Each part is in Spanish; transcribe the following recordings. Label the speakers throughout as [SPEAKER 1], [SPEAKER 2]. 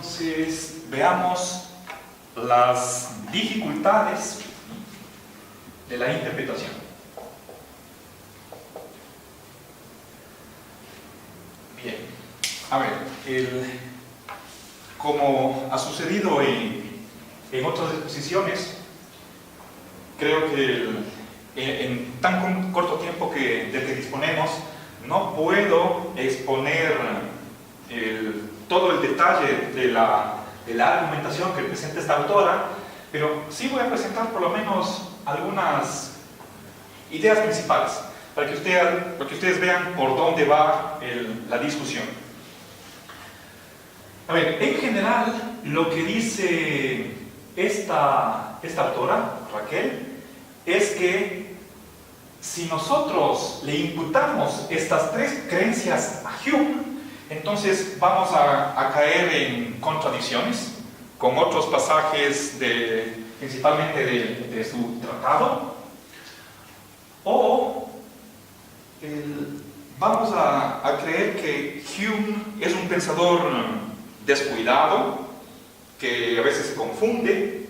[SPEAKER 1] Entonces, veamos las dificultades de la interpretación. Bien, a ver, como ha sucedido en otras exposiciones, creo que en tan corto tiempo del que disponemos, no puedo exponer todo el detalle de la argumentación que presenta esta autora, pero sí voy a presentar por lo menos algunas ideas principales para que ustedes vean por dónde va la discusión. A ver, en general, lo que dice esta autora, Raquel, es que si nosotros le imputamos estas tres creencias a Hume, entonces vamos a caer en contradicciones con otros pasajes principalmente de su tratado, o vamos a creer que Hume es un pensador descuidado, que a veces se confunde,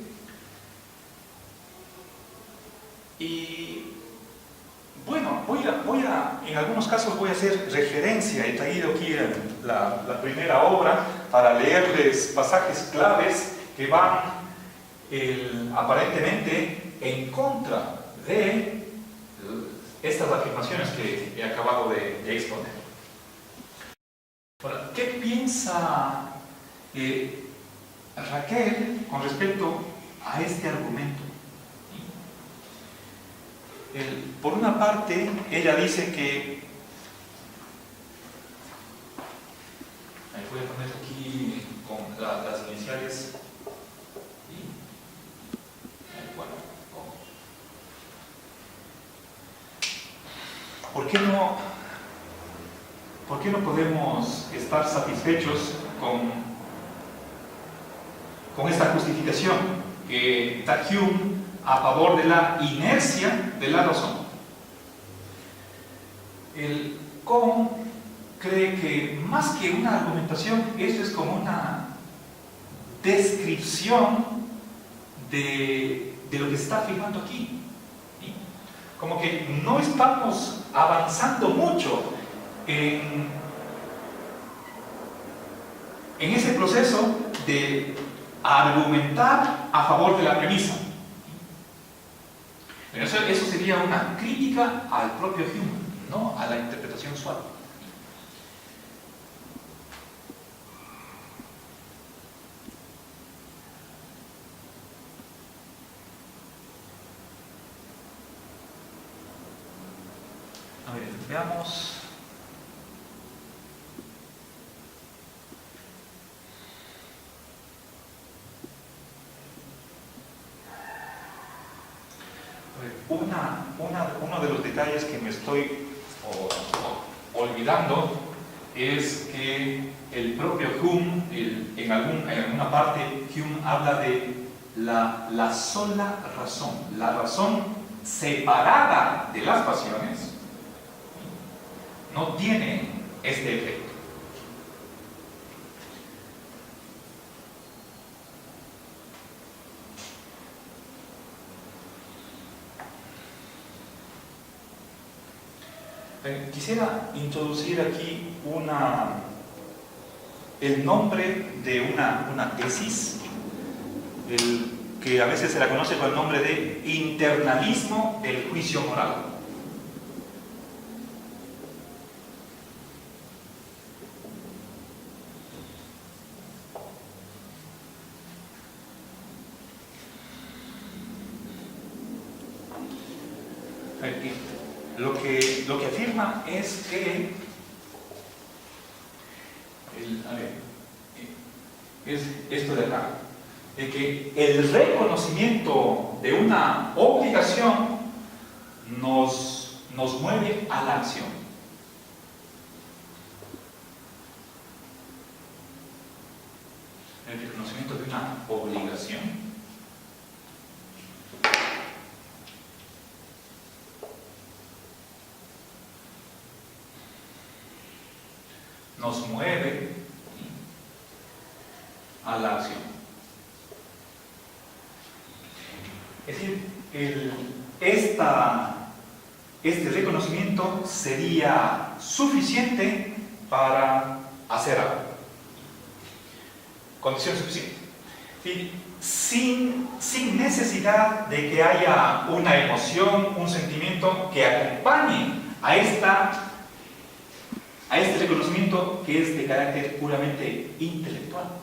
[SPEAKER 1] y bueno, en algunos casos voy a hacer referencia. He traído aquí la primera obra para leerles pasajes claves que van aparentemente en contra de estas afirmaciones que he acabado de exponer. Ahora, ¿qué piensa Raquel con respecto a este argumento? Por una parte, ella dice que... voy a poner aquí con las iniciales. Bueno, ¿por qué no podemos estar satisfechos con esta justificación que da Hume a favor de la inercia de la razón? El Kohn cree que más que una argumentación, esto es como una descripción de lo que se está afirmando aquí. ¿Sí? Como que no estamos avanzando mucho en ese proceso de argumentar a favor de la premisa. Pero eso sería una crítica al propio Hume, no a la interpretación suave. A ver, veamos. Uno de los detalles que me estoy olvidando es que el propio Hume, en alguna parte, Hume habla de la sola razón, la razón separada de las pasiones, no tiene este efecto. Quisiera introducir aquí el nombre de una tesis, que a veces se la conoce con el nombre de internalismo del juicio moral. Lo que afirma es que es esto de acá, de que el reconocimiento de una obligación nos mueve a la acción. El reconocimiento de una obligación nos mueve a la acción. Es decir, este reconocimiento sería suficiente para hacer algo. Condición suficiente. Sin necesidad de que haya una emoción, un sentimiento que acompañe a este reconocimiento que es de carácter puramente intelectual.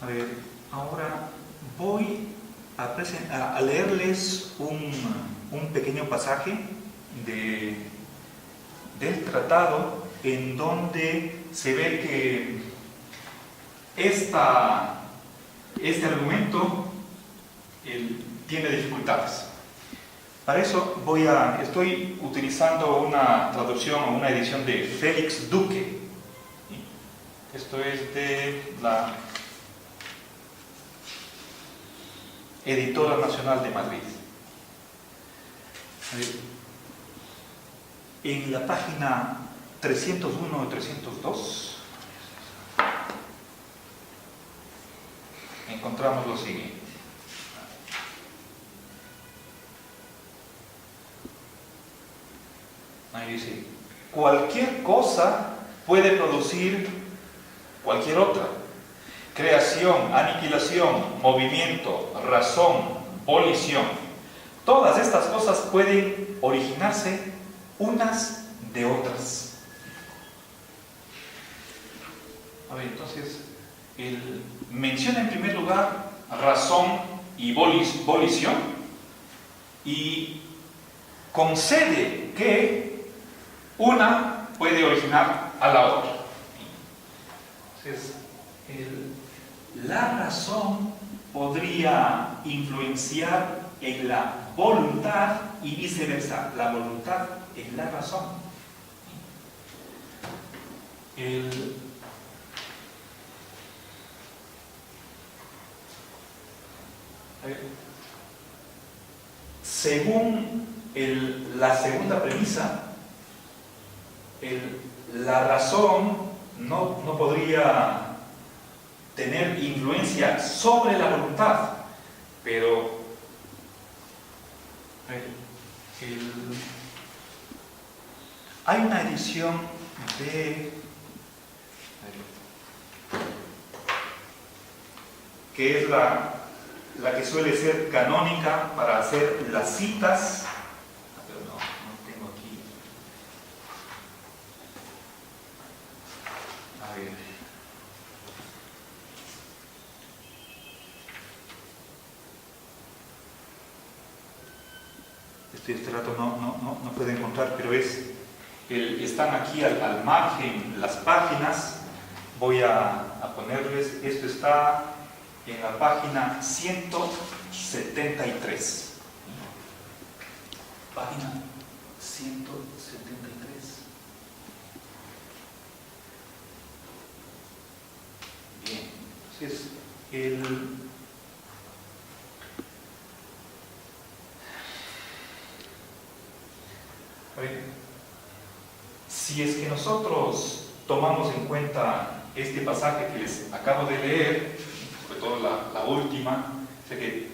[SPEAKER 1] A ver, ahora voy a leerles un pequeño pasaje del tratado en donde se ve que este argumento tiene dificultades. Para eso estoy utilizando una traducción o una edición de Félix Duque. Esto es de la Editora Nacional de Madrid. En la página 301 y 302 encontramos lo siguiente. Ahí dice: cualquier cosa puede producir cualquier otra. Creación, aniquilación, movimiento, razón, volición. Todas estas cosas pueden originarse unas de otras. A ver, entonces, menciona en primer lugar razón y volición y concede que una puede originar a la otra. Entonces, la razón podría influenciar en la voluntad y viceversa, la voluntad en la razón. Según la segunda premisa, la razón no podría tener influencia sobre la voluntad, pero hay una edición que es la que suele ser canónica para hacer las citas. Pero no tengo aquí. A ver. Este rato no puedo encontrar, pero están aquí al margen las páginas. Voy a ponerles, esto está en la página 173. Página 173. Bien, entonces si es que nosotros tomamos en cuenta este pasaje que les acabo de leer, sobre todo la última, o sea que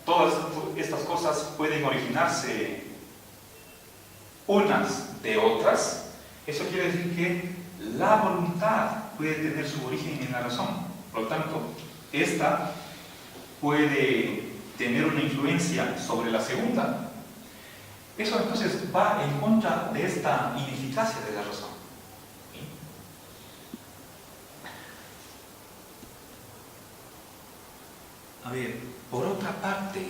[SPEAKER 1] todas estas cosas pueden originarse unas de otras, eso quiere decir que la voluntad puede tener su origen en la razón. Por lo tanto, esta puede tener una influencia sobre la segunda. Eso entonces va en contra de esta ineficacia de la razón. ¿Sí? A ver, por otra parte,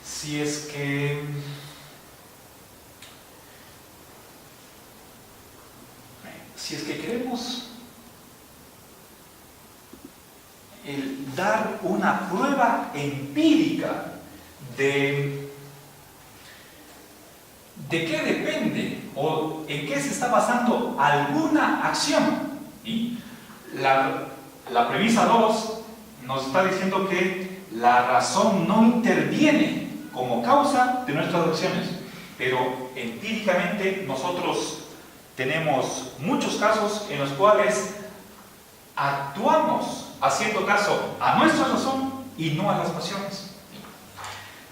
[SPEAKER 1] si es que queremos dar una prueba empírica de qué depende o en qué se está basando alguna acción. ¿Sí? La premisa 2 nos está diciendo que la razón no interviene como causa de nuestras acciones, pero empíricamente nosotros tenemos muchos casos en los cuales actuamos haciendo caso a nuestra razón y no a las pasiones.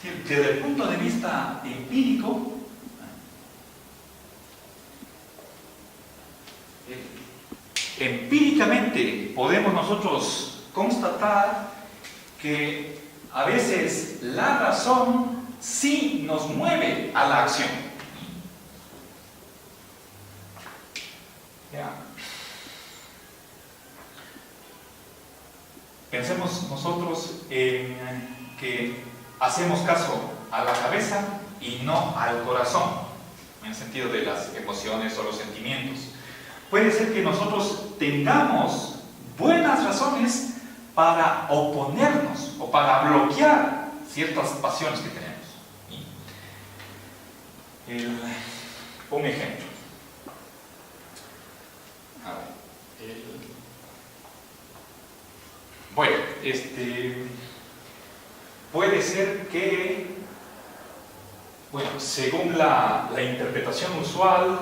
[SPEAKER 1] Desde el punto de vista empírico, empíricamente podemos nosotros constatar que a veces la razón sí nos mueve a la acción. Ya. Pensemos nosotros en que hacemos caso a la cabeza y no al corazón, en el sentido de las emociones o los sentimientos. Puede ser que nosotros tengamos buenas razones para oponernos o para bloquear ciertas pasiones que tenemos. Un ejemplo. A ver, bueno, puede ser que, bueno, según la interpretación usual,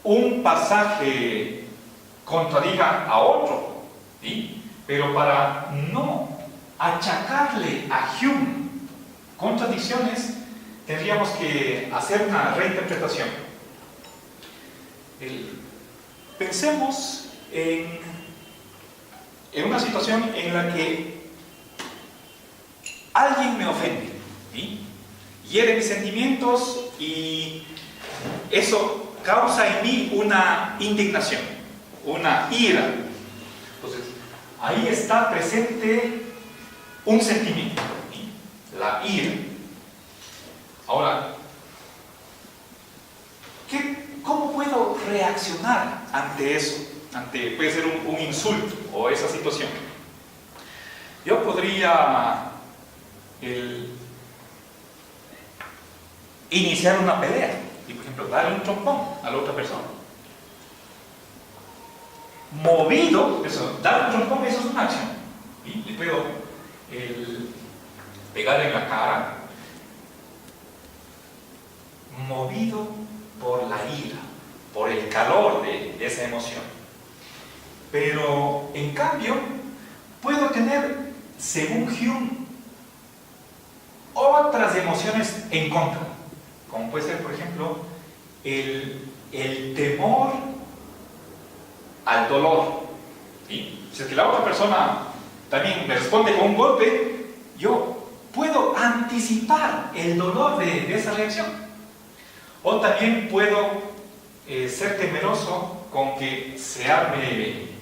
[SPEAKER 1] un pasaje contradiga a otro, ¿sí? Pero para no achacarle a Hume contradicciones, tendríamos que hacer una reinterpretación. Pensemos en una situación en la que alguien me ofende, ¿sí? Hiere mis sentimientos y eso causa en mí una indignación, una ira. Entonces, ahí está presente un sentimiento, ¿sí? La ira. Ahora, ¿cómo puedo reaccionar ante eso? Puede ser un insulto o esa situación. Yo podría iniciar una pelea y, por ejemplo, darle un trompón a la otra persona. Movido, dar un trompón, eso es una acción. ¿Sí? Le puedo pegar en la cara. Movido por la ira, por el calor de esa emoción. Pero, en cambio, puedo tener, según Hume, otras emociones en contra, como puede ser, por ejemplo, el temor al dolor. ¿Sí? Si es que la otra persona también me responde con un golpe, yo puedo anticipar el dolor de esa reacción. O también puedo ser temeroso con que se arme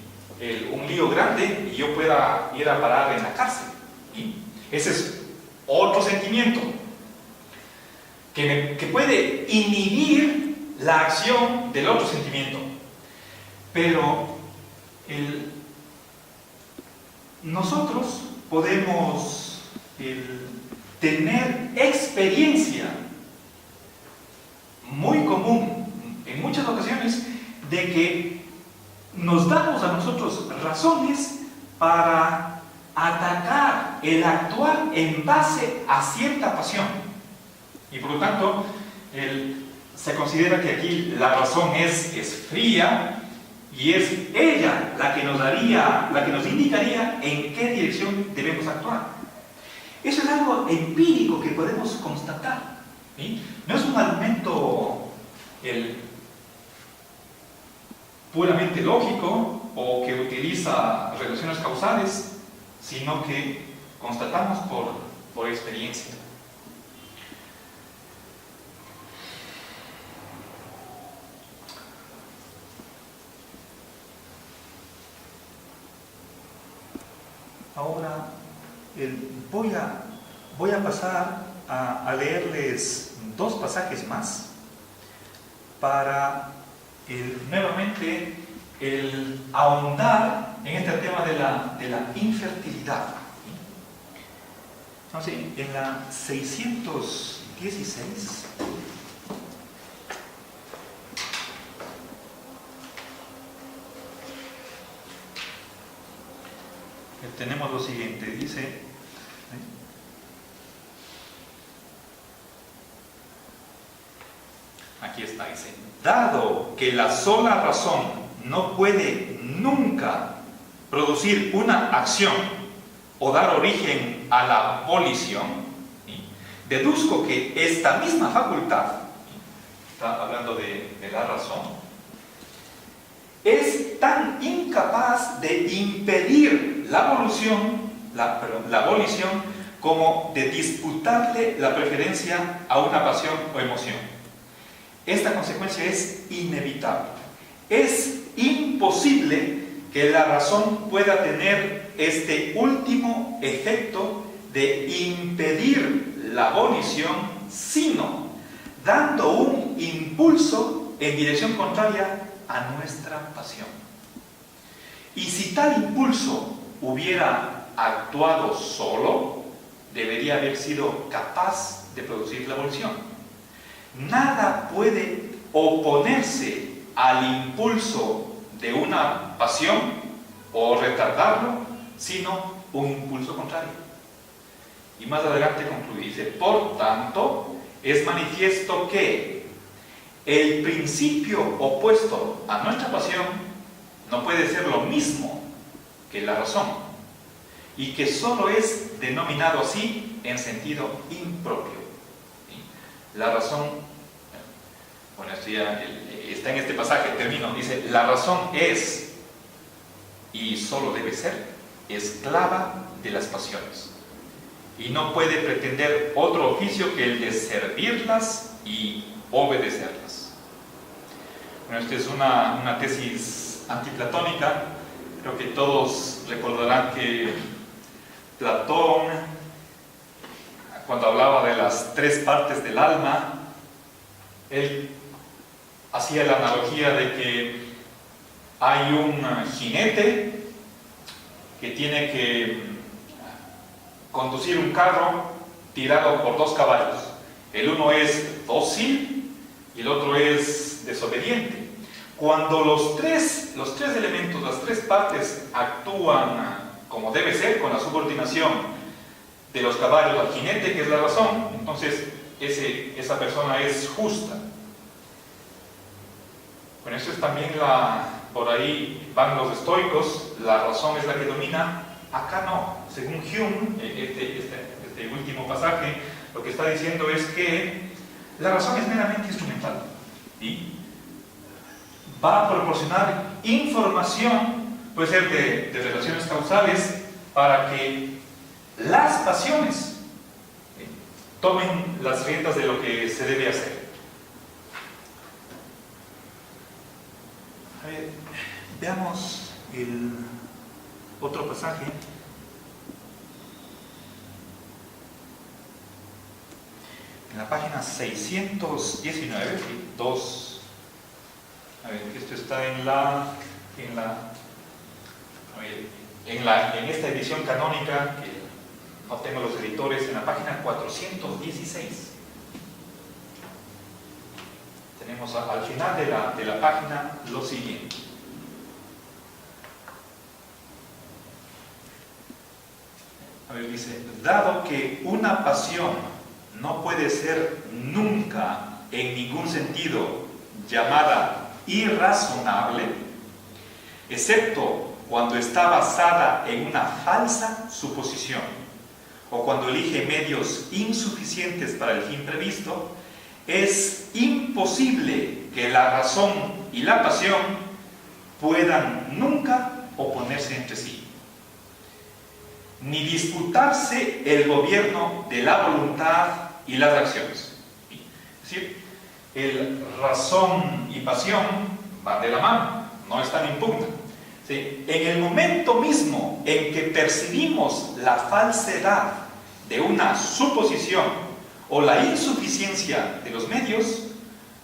[SPEAKER 1] un lío grande y yo pueda ir a parar en la cárcel. ¿Sí? Ese es otro sentimiento que puede inhibir la acción del otro sentimiento. Pero nosotros podemos tener experiencia muy común en muchas ocasiones de que nos damos a nosotros razones para atacar el actuar en base a cierta pasión, y por lo tanto se considera que aquí la razón es fría y es ella la que nos indicaría en qué dirección debemos actuar. Eso es algo empírico que podemos constatar, ¿sí? No es un argumento puramente lógico o que utiliza relaciones causales, sino que constatamos por experiencia. Ahora voy a pasar a leerles dos pasajes más para nuevamente ahondar en este tema de la infertilidad. Entonces, en la 616 tenemos lo siguiente, dice, aquí está, dice, dado que la sola razón no puede nunca producir una acción o dar origen a la volición, ¿sí? Deduzco que esta misma facultad, está hablando de la razón, es tan incapaz de impedir la volición como de disputarle la preferencia a una pasión o emoción. Esta consecuencia es inevitable. Es imposible que la razón pueda tener este último efecto de impedir la volición, sino dando un impulso en dirección contraria a nuestra pasión. Y si tal impulso hubiera actuado solo, debería haber sido capaz de producir la volición. Nada puede oponerse al impulso de una pasión o retardarlo, sino un impulso contrario. Y más adelante concluye, dice, por tanto, es manifiesto que el principio opuesto a nuestra pasión no puede ser lo mismo que la razón, y que solo es denominado así en sentido impropio. ¿Sí? La razón, bueno, esto ya está en este pasaje, termino, dice, la razón es, y solo debe ser, esclava de las pasiones, y no puede pretender otro oficio que el de servirlas y obedecerlas. Bueno, esta es una tesis antiplatónica. Creo que todos recordarán que Platón, cuando hablaba de las tres partes del alma, él hacía la analogía de que hay un jinete que tiene que conducir un carro tirado por dos caballos. El uno es dócil y el otro es desobediente. Cuando los tres elementos, las tres partes actúan como debe ser, con la subordinación de los caballos al jinete, que es la razón, entonces esa persona es justa. Bueno, eso es también por ahí van los estoicos, la razón es la que domina. Acá no. Según Hume, este último pasaje, lo que está diciendo es que la razón es meramente instrumental y va a proporcionar información, puede ser de relaciones causales, para que las pasiones tomen las riendas de lo que se debe hacer. A ver, veamos el otro pasaje. En la página 619, esto está en esta edición canónica, que no tengo los editores, en la página 416. Tenemos al final de la página lo siguiente. A ver, dice, dado que una pasión no puede ser nunca en ningún sentido llamada irrazonable, excepto cuando está basada en una falsa suposición o cuando elige medios insuficientes para el fin previsto, es imposible que la razón y la pasión puedan nunca oponerse entre sí, ni disputarse el gobierno de la voluntad y las acciones. Es decir, el razón y pasión van de la mano, no están en pugna. ¿Sí? En el momento mismo en que percibimos la falsedad de una suposición o la insuficiencia de los medios,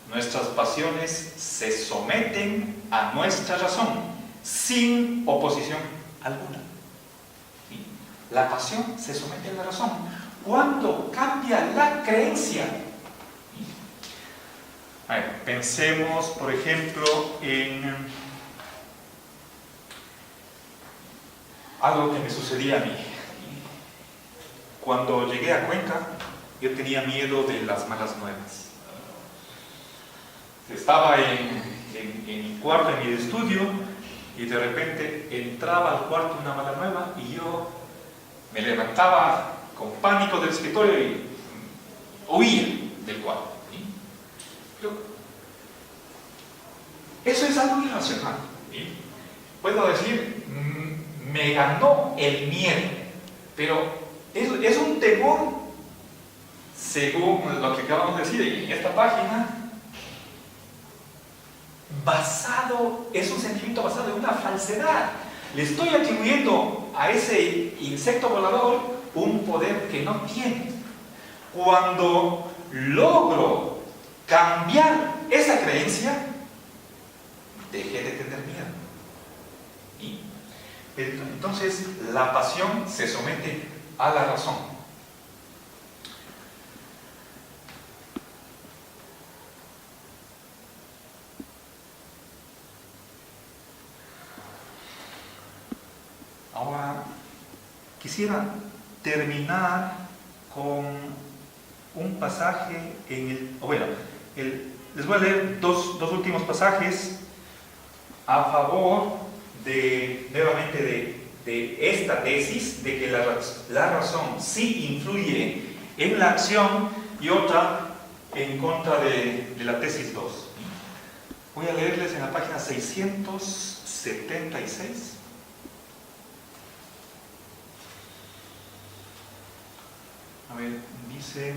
[SPEAKER 1] nuestras pasiones se someten a nuestra razón sin oposición alguna. ¿Sí? La pasión se somete a la razón. ¿Cuándo cambia la creencia? A ver, pensemos, por ejemplo, en algo que me sucedía a mí. Cuando llegué a Cuenca, yo tenía miedo de las malas nuevas. Estaba en mi cuarto, en mi estudio, y de repente entraba al cuarto una mala nueva y yo me levantaba con pánico del escritorio y huía del cuarto. ¿Sí? Pero eso es algo irracional. ¿Sí? Puedo decir, me ganó el miedo, pero es un temor, según lo que acabamos de decir en esta página, es un sentimiento basado en una falsedad. Le estoy atribuyendo a ese insecto volador un poder que no tiene. Cuando logro cambiar esa creencia, dejé de tener miedo. ¿Sí? Entonces la pasión se somete a la razón. Ahora quisiera terminar con un pasaje les voy a leer dos últimos pasajes a favor nuevamente de esta tesis de que la razón sí influye en la acción, y otra en contra de la tesis 2. Voy a leerles en la página 676. A ver, dice: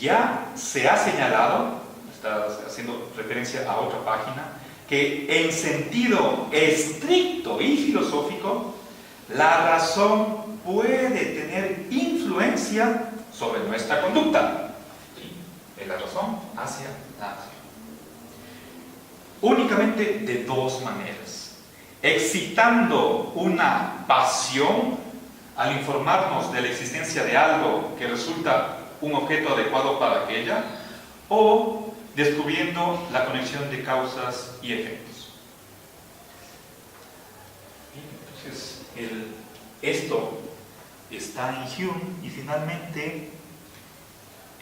[SPEAKER 1] ya se ha señalado, está haciendo referencia a otra página, que en sentido estricto y filosófico, la razón puede tener influencia sobre nuestra conducta. ¿Sí? Es la razón hacia la acción. Únicamente de dos maneras: excitando una pasión al informarnos de la existencia de algo que resulta un objeto adecuado para aquella, o descubriendo la conexión de causas y efectos. Entonces, esto está en Hume, y finalmente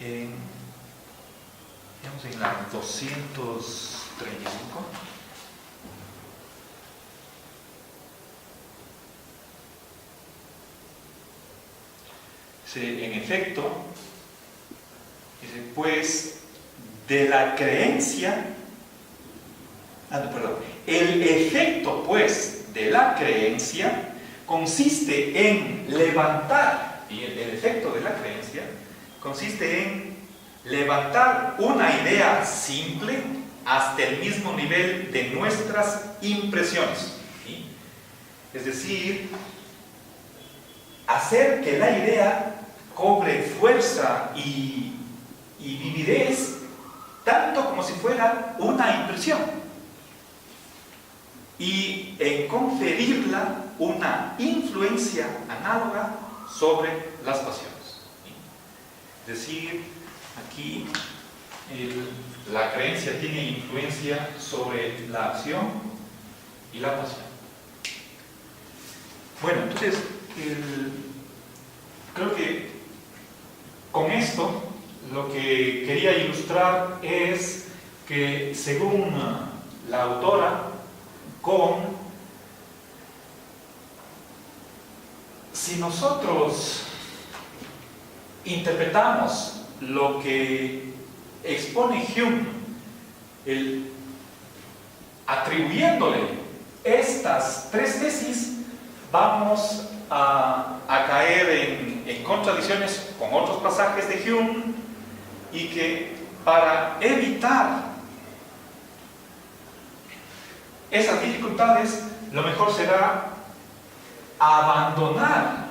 [SPEAKER 1] en la 235. En efecto, pues de la creencia, el efecto pues de la creencia consiste en levantar, y el efecto de la creencia consiste en levantar una idea simple hasta el mismo nivel de nuestras impresiones. ¿Sí? Es decir, hacer que la idea cobre fuerza y vividez, tanto como si fuera una impresión, y en conferirla una influencia análoga sobre las pasiones. Es decir, aquí la creencia tiene influencia sobre la acción y la pasión. Bueno, entonces creo que con esto lo que quería ilustrar es que, según la autora, si nosotros interpretamos lo que expone Hume, atribuyéndole estas tres tesis, vamos a caer en contradicciones con otros pasajes de Hume, y que para evitar esas dificultades, lo mejor será abandonar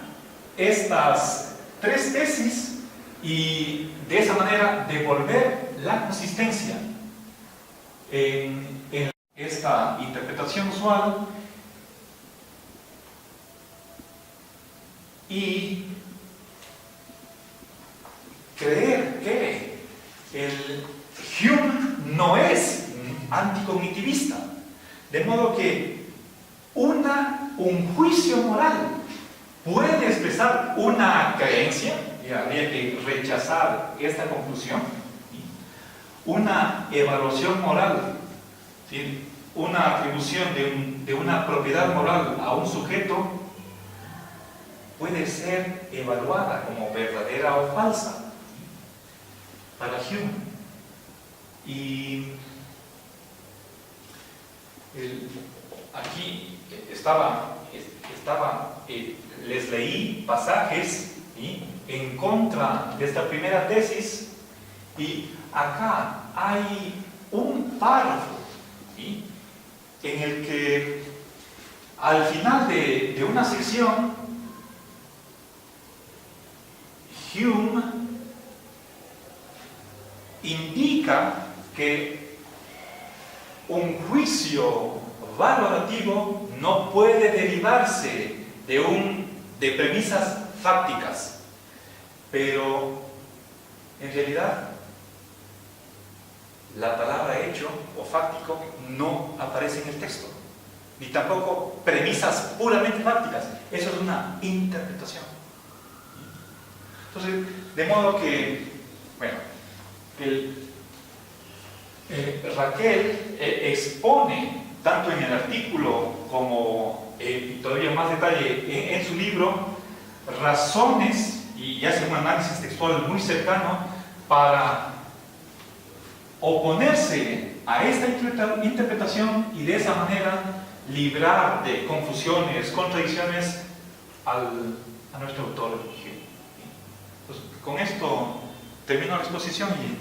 [SPEAKER 1] estas tres tesis y de esa manera devolver la consistencia en esta interpretación usual, y creer que el Hume no es anticognitivista, De modo que un juicio moral puede expresar una creencia, y habría que rechazar esta conclusión. Una evaluación moral, ¿sí? Una atribución de una propiedad moral a un sujeto puede ser evaluada como verdadera o falsa para Hume. Y aquí les leí pasajes, ¿sí?, en contra de esta primera tesis, y acá hay un párrafo, ¿sí?, en el que al final de una sección Hume indica que un juicio valorativo no puede derivarse de premisas fácticas, pero en realidad la palabra hecho o fáctico no aparece en el texto, ni tampoco premisas puramente fácticas. Eso es una interpretación. Entonces, de modo que, bueno, Raquel expone tanto en el artículo como todavía más detalle en su libro razones, y hace un análisis textual muy cercano para oponerse a esta interpretación y de esa manera librar de confusiones, contradicciones a nuestro autor Hume. Entonces, con esto termino la exposición y